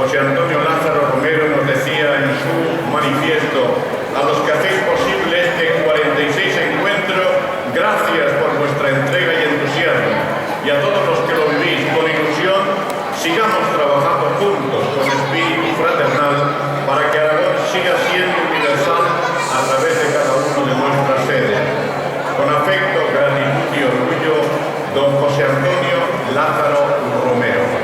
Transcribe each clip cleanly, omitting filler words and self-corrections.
José Antonio Lázaro Romero nos decía en su manifiesto: a los que hacéis posible este 46 encuentro, gracias por vuestra entrega y entusiasmo. Y a todos los que lo vivís con ilusión, sigamos trabajando juntos con espíritu fraternal para que Aragón siga siendo universal a través de cada uno de nuestras sedes. Con afecto, gratitud y orgullo, don José Antonio Lázaro Romero.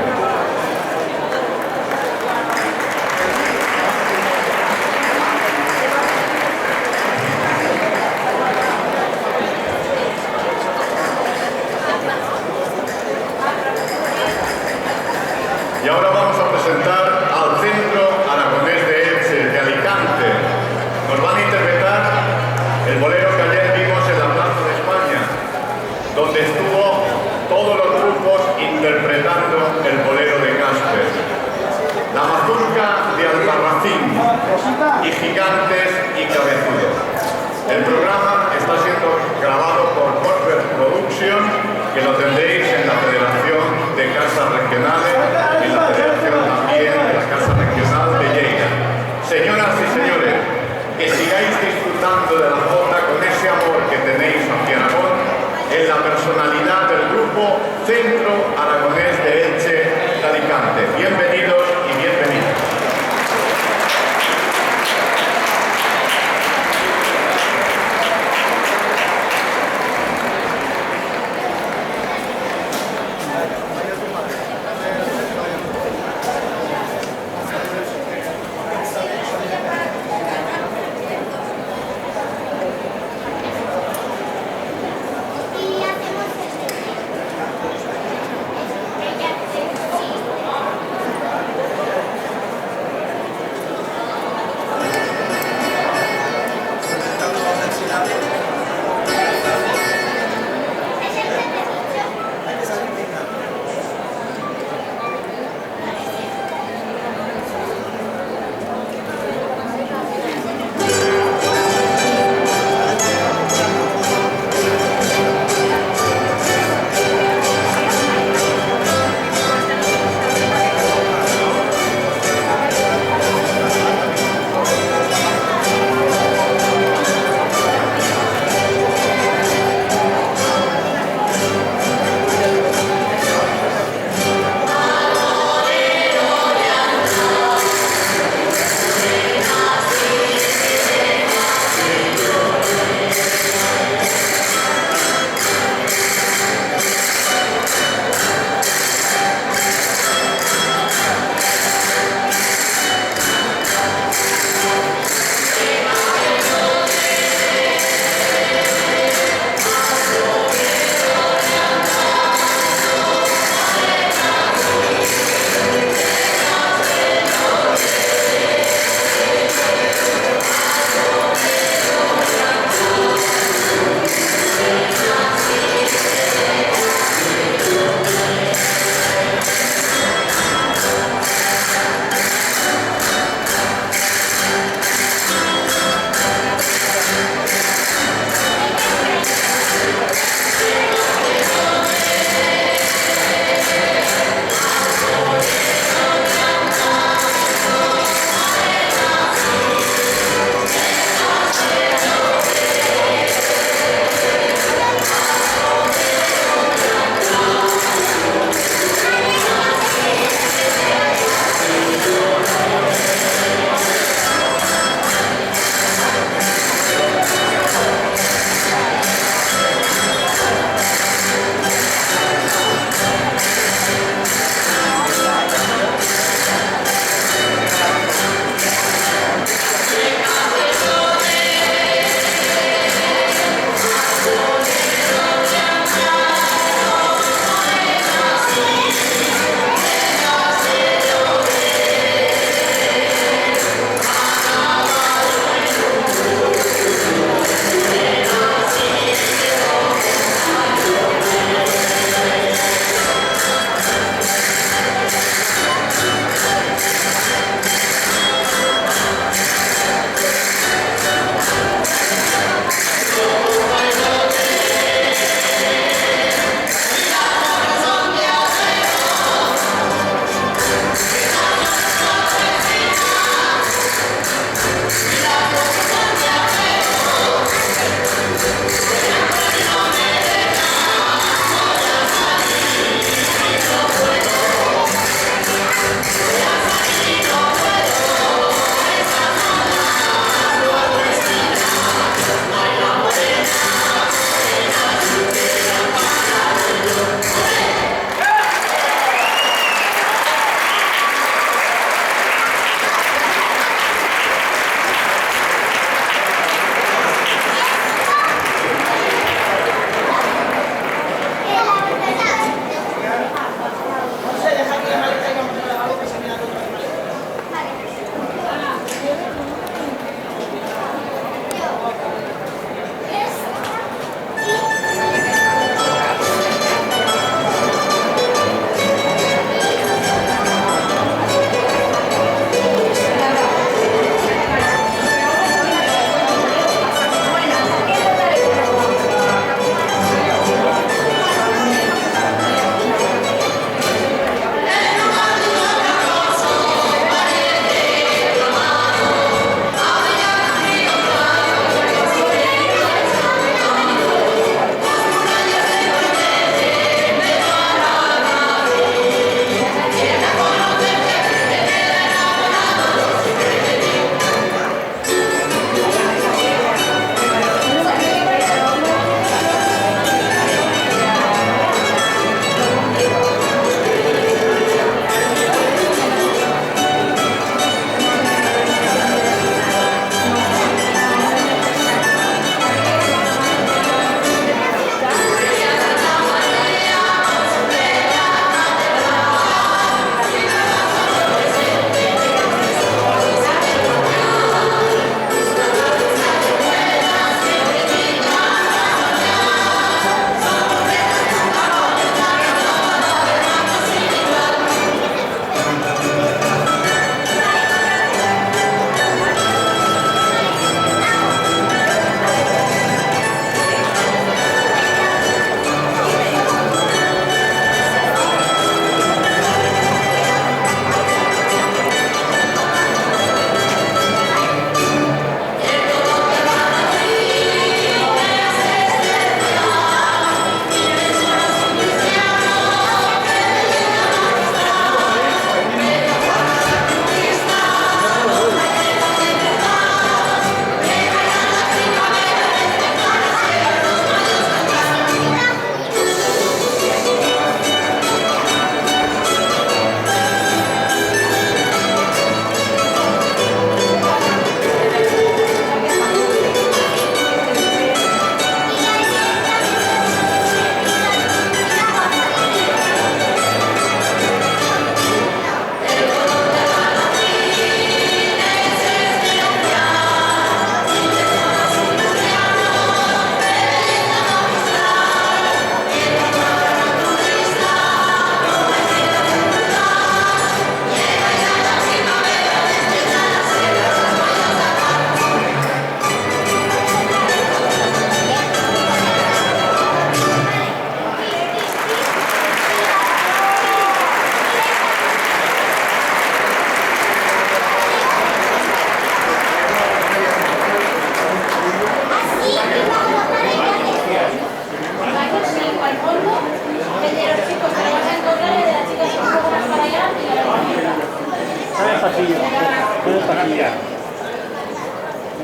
Y ahora vamos a presentar al Centro Aragonés de Elche, de Alicante. Nos van a interpretar el bolero que ayer vimos en la Plaza de España, donde estuvo todos los grupos interpretando el bolero de Casper. La mazurca de Albarracín y Gigantes y Cabezudos. El programa está siendo grabado por Corporate Production, que lo tendréis en la Federación de Casas Regionales y la Federación también de la Casa Regional de Lleida. Señoras y señores, que sigáis disfrutando de la jota con ese amor que tenéis hacia Aragón en la personalidad del grupo Centro Aragonés de Elche de Alicante. Bienvenidos y bienvenidas.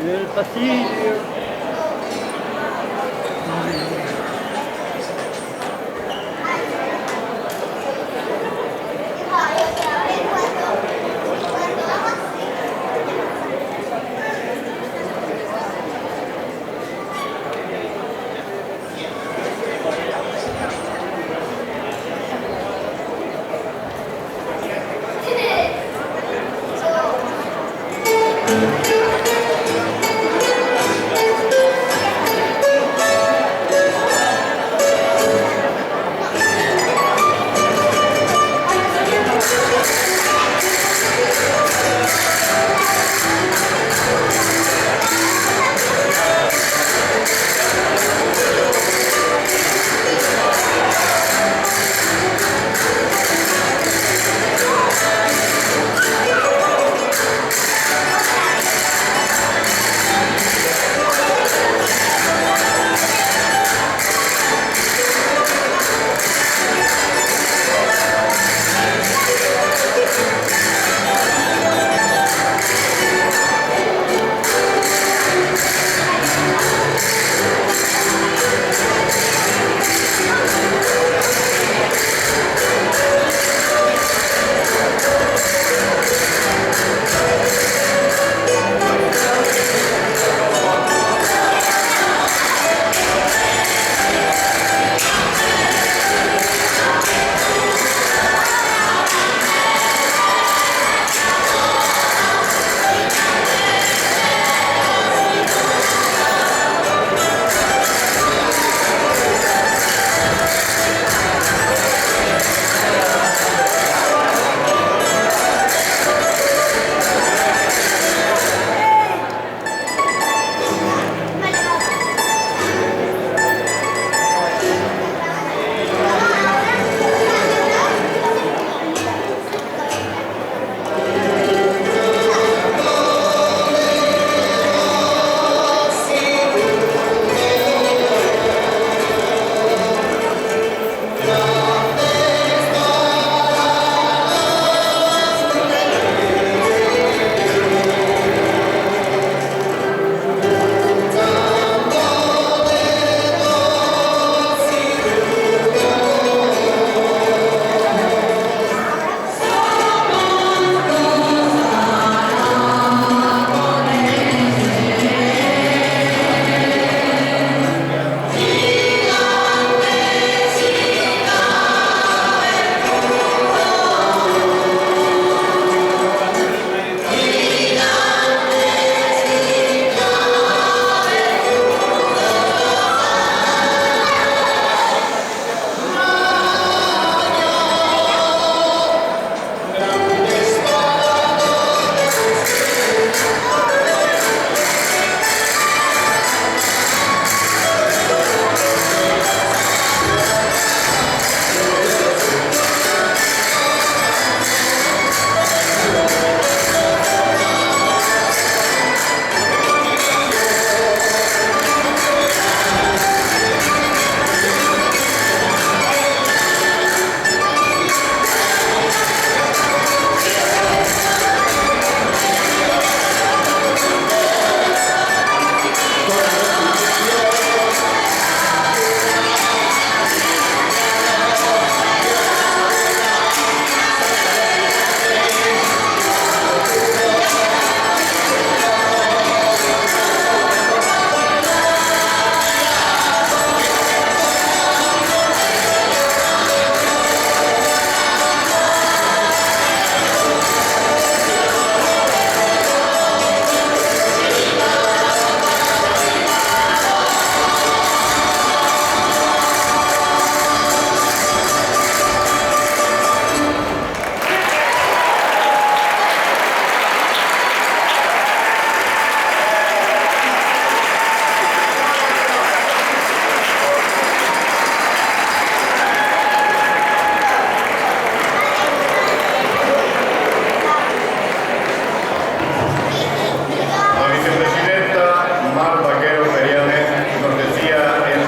en el pasillo